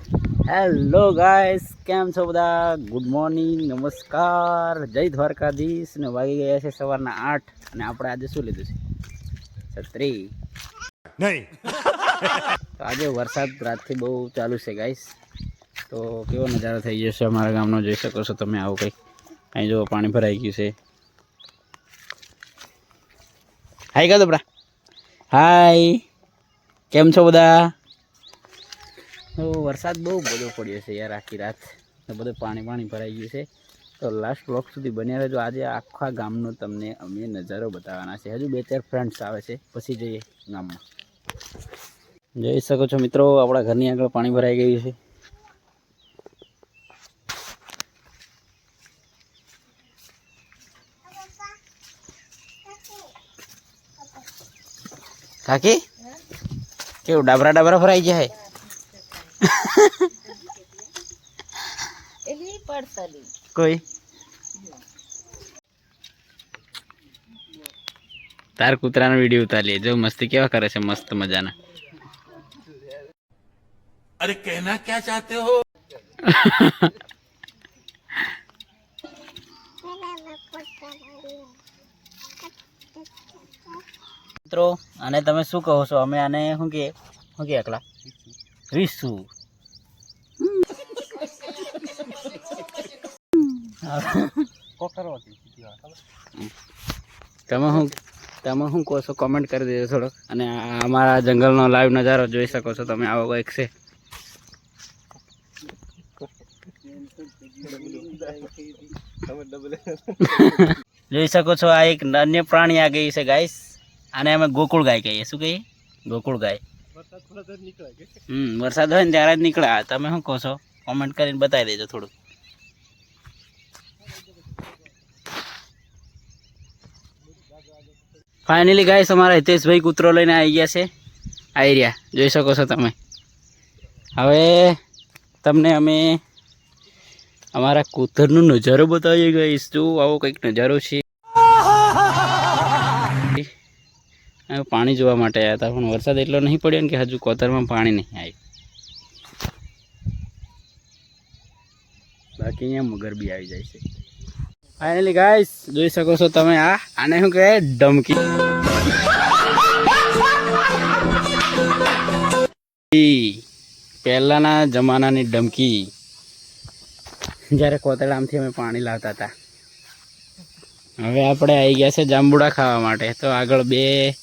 Hello guys, કેમ છો બધા? ગુડ મોર્નિંગ, નમસ્કાર, જય દ્વારકાધીશ. ને વાગી ગયા છે સવારના 8 અને આપણે આજે શું લીધું છે? છત્રી નહીં. તો આજે વરસાદ રાતથી બહુ ચાલુ છે ગાઈસ. તો કેવો નજારો થઈ જશે અમારા ગામનો, જોઈ શકો છો તમે. આવું કંઈક અહીં જો પાણી ભરાઈ ગયું છે. હાય કા દબડા, હાય, કેમ છો બધા? તો વરસાદ બહુ બધો પડ્યો છે યાર આખી રાત. તો બધું પાણી ભરાઈ ગયું છે. તો લાસ્ટ બ્લોક સુધી બન્યા રહેજો. આજે આખા ગામનો તમને અમે નજારો બતાવવાના છે. હજુ 2-4 ફ્રેન્ડ્સ આવે છે, પછી જઈએ ગામમાં. જોઈ શકો છો મિત્રો, આપણા ઘરની આગળ પાણી ભરાઈ ગયું છે. કાકી કેવું ડાબરા ડાબરા ભરાઈ જાય? કોઈ તાર કૂતરાનો વિડીયો ઉતારી જો, મસ્તી કેવા કરે છે, મસ્ત મજાના. અરે કહેના ક્યાં ચાહતે હો? મિત્રો, અને તમે શું કહો છો? અમે આને શું કે એકલા રીસુ. તમે શું કહો છો? કોમેન્ટ કરી દેજો થોડોક. અને અમારા જંગલનો લાઈવ નજારો જોઈ શકો છો તમે. આવો કંઈક છે. જોઈ શકો છો, આ એક અન્ય પ્રાણી આ ગઈ છે ગાઈસ. આને અમે ગોકુળ ગાય કહીએ. શું કહીએ? ગોકુળ ગાય. વરસાદ હોય ને ત્યારે જ નીકળે. તમે શું કહો છો? કોમેન્ટ કરીને બતાવી દેજો થોડું. ફાઇનલી ગાઈસ, અમારા હિતેશભાઈ કૂતરો લઈને આવી ગયા છે. આવી રહ્યા, જોઈ શકો છો તમે. હવે તમને અમે અમારા કૂતરનો નજારો બતાવીએ ગાઈસ. જો આવો કંઈક નજારો છે. પાણી જોવા માટે આવ્યા હતા, પણ વરસાદ એટલો નહીં પડ્યો ને કે હજુ કોતરમાં પાણી નહીં આવ્યું. બાકી અહીંયા મગર બી આવી જાય છે. ફાઇનલી ગાઈસ, જોઈ શકો છો તમે. આને શું કહે? ડમકી. પહેલાના જમાનાની ડમકી, જ્યારે કોતરામાંથી અમે પાણી લાવતા હતા. હવે આપણે આવી ગયા છે જાંબુડા ખાવા માટે. તો આગળ 2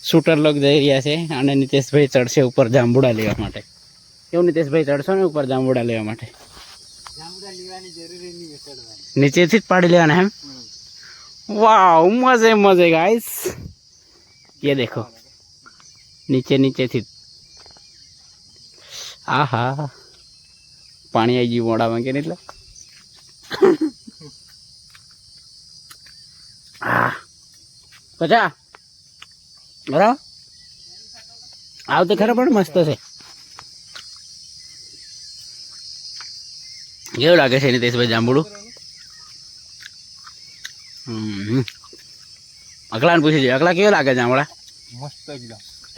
શૂટર લોક જઈ રહ્યા છે અને નિતેશભાઈ ચડશે ઉપર જાંબુડા લેવા માટે. કેવું નિતેશભાઈ, ચડશો ને ઉપર જાંબુડા લેવા માટે? નીચેથી જ પાડી લેવાના એમ? વાવ, મજે મજે ગાઈસ. ये देखो, નીચેથી. આહા, પાણી આવી ગયું મોઢામાં કે એટલે. કચા બરાબર આવતે ખરા પણ મસ્ત છે. કેવું લાગે છે નિતેશભાઈ જાંબુડું? અકલાને પૂછી જોઈએ. અકલા કેવું લાગે જાંબુડા? મસ્ત,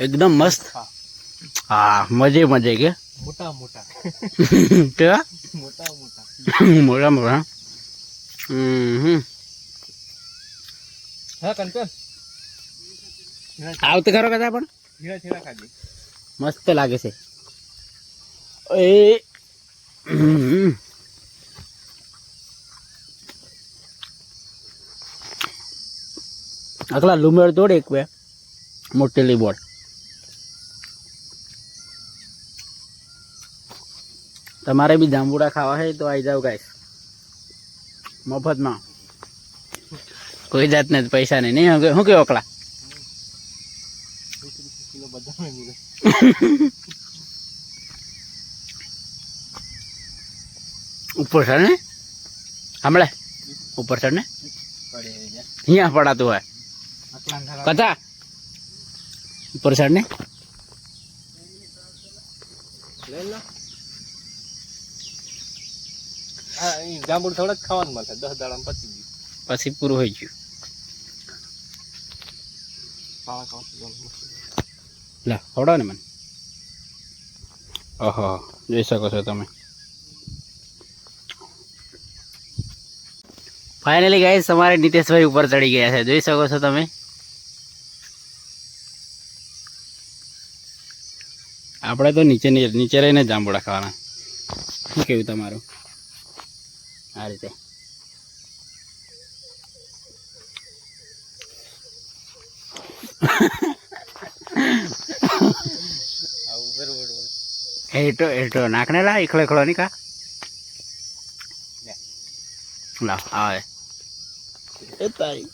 એકદમ મસ્ત. હા, મજે કે મોટા મોટા કેવા? મોટા મોટા. હા કંચન, આવતે ખરો કદા પણ છેડા ખાજે. મસ્ત લાગે છે. અકલા લુમેર તોડ એક બે મોટેલી બોર્ડ. તમારે બી જાંબુડા ખાવા છે તો આવી જાવ ગાઈસ, મફતમાં. કોઈ જાતને પૈસા નહીં. શું કેવો અકલા? ઉપર સર ને હમણાં ઉપર સર ને અહીંયા પડાતું હોય કચા ઉપર સર ને. જાંબુ થોડા જ ખાવાનું મળે, 10 દાડામાં પછી પૂરું થઈ ગયું. લા ખવડાવ ને મને. ઓહો જોઈ શકો છો તમે. ફાઇનલી ગાઈસ અમારે નીતેશભાઈ ઉપર ચડી ગયા છે, જોઈ શકો છો તમે. આપણે તો નીચે રહીને જાંબુડા ખાવાના. શું કેવું તમારું? આ રીતે હેઠો નાખને લા એકલો નહીં કા લાવ આવે એ તારી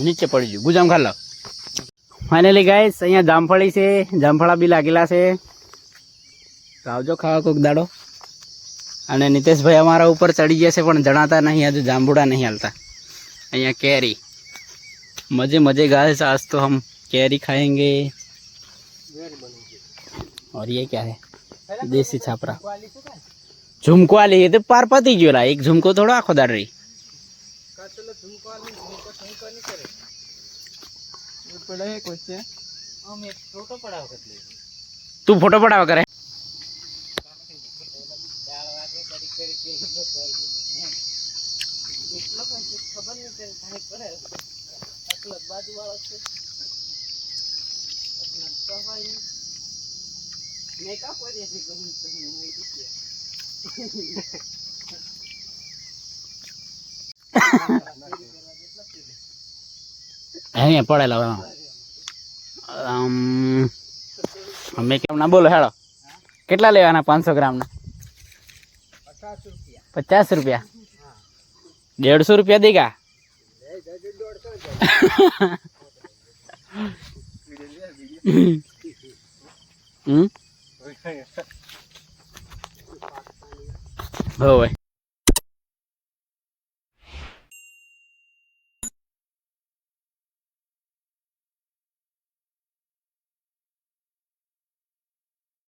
નીચે પડી ગયું ગુજામ ખા લાવ. ફાઇનલી ગાઈસ અહીંયા જામફળી છે, જામફળા બી લાગેલા છે, તો આવજો ખાવા કોક દાડો. અને નીતેશભાઈ અમારા ઉપર ચડી ગયા છે પણ જણાતા નહીં, હજુ જાંબુડા નહીં હાલતા. અહીંયા કેરી मजे मजे गाइस, आज तो हम कैरी खाएंगे. और ये क्या है? देसी छापरा झुमको वाली. ये तो पार पती गयो ला, एक झुमको थोड़ा आखो दाड़ रही. तू फोटो पड़ावा करे. અહીંયા પડેલા અમે કેમ ના બોલો હેડો. કેટલા લેવાના? 500 ગ્રામના 50 રૂપિયા. 150 રૂપિયા દેગા. હોય